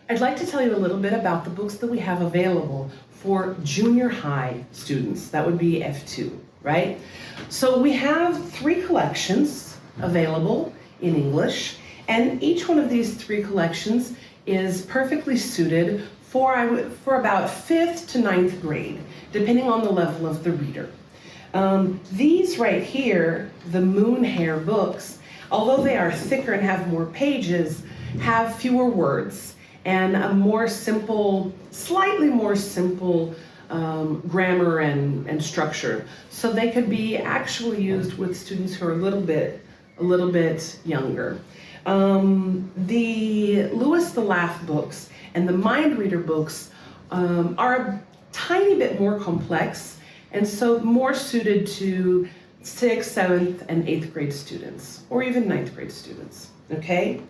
I'd like to tell you a little bit about the books that we have available for junior high students. That would be F2, right? So we have 3 collections available in English, and each one of these 3 collections is perfectly suited for about 5th to 9th grade, depending on the level of the reader. These right here, the Moon Hair books, although they are thicker and have more pages, have fewer words and a more simple, slightly more simple grammar and structure. So they could be actually used with students who are a little bit younger. The Lewis the Laugh books and the Mind Reader books are a tiny bit more complex, and so more suited to 6th, 7th, and 8th grade students, or even 9th grade students, okay?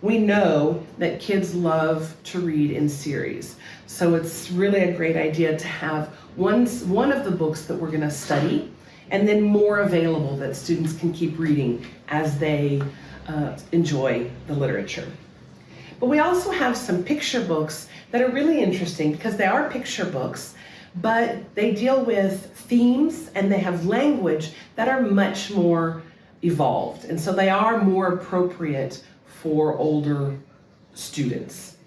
We know that kids love to read in series, so it's really a great idea to have one of the books that we're going to study, and then more available that students can keep reading as they enjoy the literature. But we also have some picture books that are really interesting because they are picture books, but they deal with themes and they have language that are much more evolved. And so they are more appropriate for older students.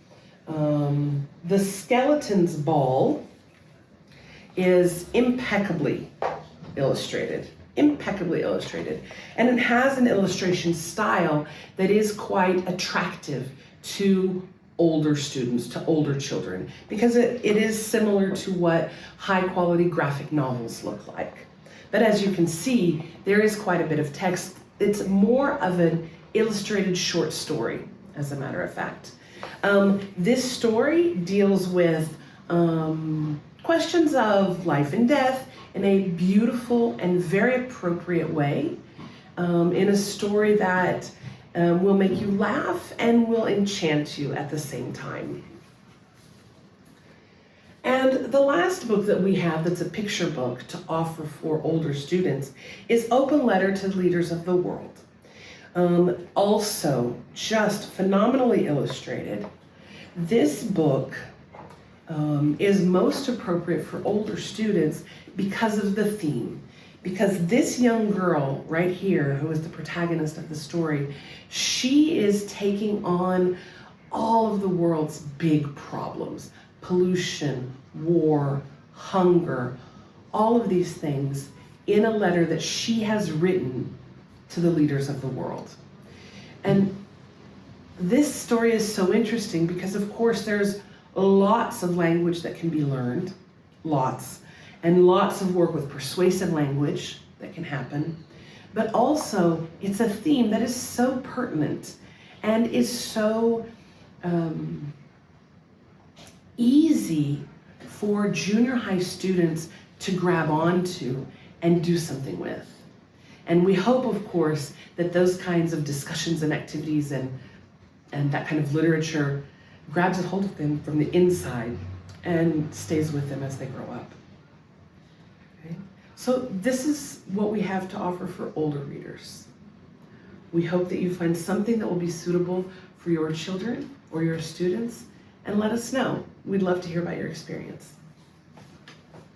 The Skeleton's Ball is impeccably illustrated. And it has an illustration style that is quite attractive to older students, to older children, because it is similar to what high quality graphic novels look like. But as you can see, there is quite a bit of text. It's more of an illustrated short story, as a matter of fact. This story deals with questions of life and death in a beautiful and very appropriate way, in a story that will make you laugh and will enchant you at the same time. And the last book that we have that's a picture book to offer for older students is Open Letter to Leaders of the World. Also just phenomenally illustrated. This book is most appropriate for older students because of the theme. Because this young girl right here, who is the protagonist of the story, she is taking on all of the world's big problems: pollution, war, hunger, all of these things in a letter that she has written to the leaders of the world. And this story is so interesting because, of course, there's lots of language that can be learned, and lots of work with persuasive language that can happen. But also, it's a theme that is so pertinent and is so easy for junior high students to grab onto and do something with. And we hope, of course, that those kinds of discussions and activities and that kind of literature grabs a hold of them from the inside and stays with them as they grow up. Okay? So this is what we have to offer for older readers. We hope that you find something that will be suitable for your children or your students, and let us know. We'd love to hear about your experience.